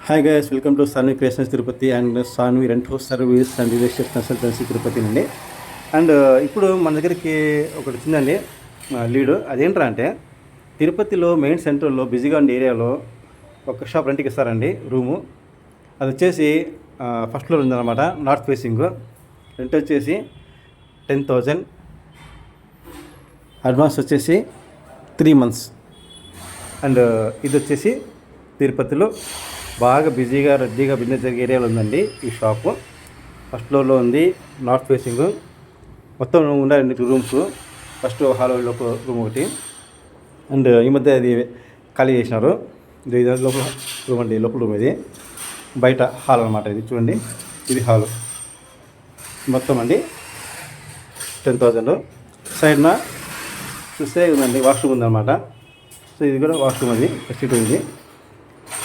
Hi guys, welcome to Sanvi creations Tirupati and Sanvi rent house service and real estate consultancy Tirupati అండి. And ఇప్పుడు మన దగ్గరికి ఒకటి వచ్చిందండి లీడు. అదేంట్రా అంటే తిరుపతిలో మెయిన్ సెంటర్లో బిజీగా ఉండే ఏరియాలో ఒక షాప్ రెంట్కి ఇస్తారండి రూము. అది వచ్చేసి ఫస్ట్ ఫ్లోర్ ఉందన్నమాట, నార్త్ ఫేసింగ్. రెంట్ వచ్చేసి 10,000, అడ్వాన్స్ వచ్చేసి 3 months. అండ్ ఇది వచ్చేసి తిరుపతిలో బాగా బిజీగా రద్దీగా బిజినెస్ జరిగే ఏరియాలో ఉందండి ఈ షాపు. ఫస్ట్ ఫ్లోర్లో ఉంది, నార్త్ ఫేసింగ్. మొత్తం ఉండాలండి 2 rooms. ఫస్ట్ హాల్ లోపల రూమ్ ఒకటి, అండ్ ఈ మధ్య అది ఖాళీ చేసినారు. ఇది లోపల రూమ్ అండి, లోపల రూమ్ ఇది. బయట హాల్ అనమాట ఇది. చూడండి, ఇది హాలు మొత్తం అండి 10,000. సైడ్న చూస్తే ఉందండి వాష్రూమ్ ఉందన్నమాట. సో ఇది కూడా వాష్రూమ్, అది ఫెసిలిటీ ఉంది.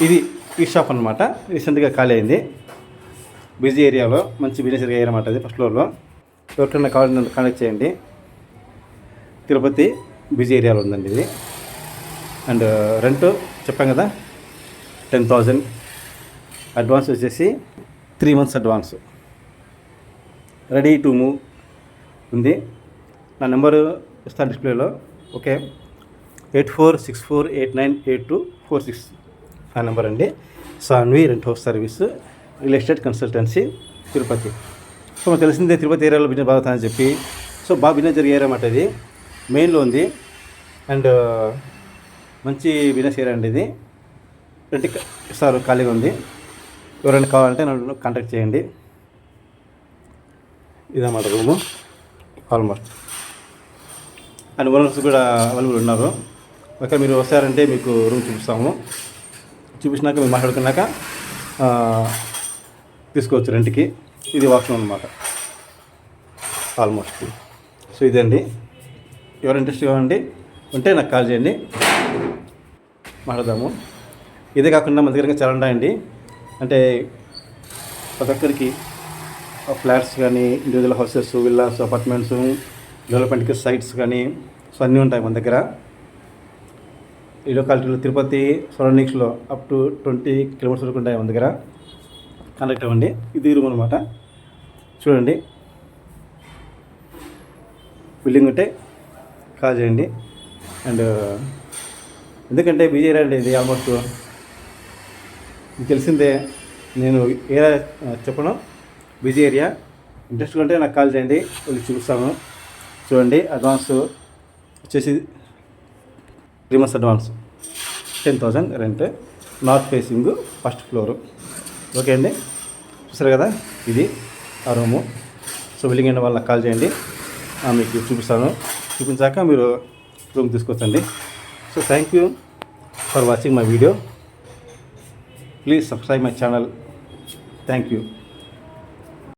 ఇది ఈ షాప్ అనమాట, రీసెంట్గా ఖాళీ అయింది. బిజీ ఏరియాలో మంచి బిజినెస్ ఏరియా అనమాట అది. ఫస్ట్ ఫ్లోర్లో ఎవరికైనా కావాలని కాంటాక్ట్ చేయండి. తిరుపతి బిజీ ఏరియాలో ఉందండి ఇది. అండ్ రెంట్ చెప్పాం కదా 10,000, అడ్వాన్స్ వచ్చేసి 3 months advance. Ready to move ఉంది. నా నెంబరు ఇస్తాను డిస్ప్లేలో. ఓకే, 8464898246 ఆ నెంబర్ అండి. Sanvi rent house service real estate consultancy Tirupati. So మనకు తెలిసిందే తిరుపతి ఏరియాలో బిజినెస్ బాగా అని చెప్పి. సో బాగా బిజినెస్ జరిగే ఏరియా అన్నమాట ఇది. మెయిన్లో ఉంది అండ్ మంచి బిజినెస్ ఏరియా అండి ఇది. రెంట్కి ఇస్తారు, ఖాళీగా ఉంది. ఎవరైనా కావాలంటే నన్ను కాంటాక్ట్ చేయండి. ఇదన్నమాట రూము ఆల్మోస్ట్. అండ్ ఓనర్స్ కూడా అవైలబుల్ ఉన్నారు. ఓకే, మీరు వస్తారంటే మీకు రూమ్ చూపిస్తాము. చూపించినాక మీరు మాట్లాడుకున్నాక తీసుకోవచ్చు రెంట్కి. ఇది వాష్రూమ్ అనమాట ఆల్మోస్ట్. సో ఇదండి. ఎవరు ఇంట్రెస్ట్ కావాలండి ఉంటే నాకు కాల్ చేయండి, మాట్లాడదాము. ఇదే కాకుండా మన దగ్గర చాలా ఉంటాయండి. అంటే ప్రతి ఒక్కరికి ఫ్లాట్స్ కానీ, ఇండివిజువల్ హౌసెస్, విల్లాస్, అపార్ట్మెంట్స్, డెవలప్మెంట్కి సైట్స్ కానీ, సో అన్నీ ఉంటాయి మన దగ్గర. ఈ లొకాలిటీలో తిరుపతి సరౌండింగ్స్లో అప్ టు 20 kilometers వరకు ఉంటాయి మన దగ్గర. కాంటాక్ట్ అవ్వండి. ఇది రూమ్ అనమాట. చూడండి, బిల్డింగ్ ఉంటే కాల్ చేయండి. అండ్ ఎందుకంటే బిజీ ఏరియా అండి ఇది. ఆల్మోస్ట్ మీకు తెలిసిందే, నేను ఏరియా చెప్పను. Busy area. ఇంట్రెస్ట్ ఉంటే నాకు కాల్ చేయండి, వెళ్ళి చూపిస్తాను. చూడండి, అడ్వాన్స్ వచ్చేసి 3 months advance, 10,000 rent, north facing, first floor. Okay అండి, చూసారు కదా, ఇది ఆ రూము. సో బిల్డింగ్ అయిన వాళ్ళకి కాల్ చేయండి, మీకు చూపిస్తాను. చూపించాక మీరు రూమ్ తీసుకొచ్చండి. So thank you for watching my video. Please subscribe my channel. Thank you.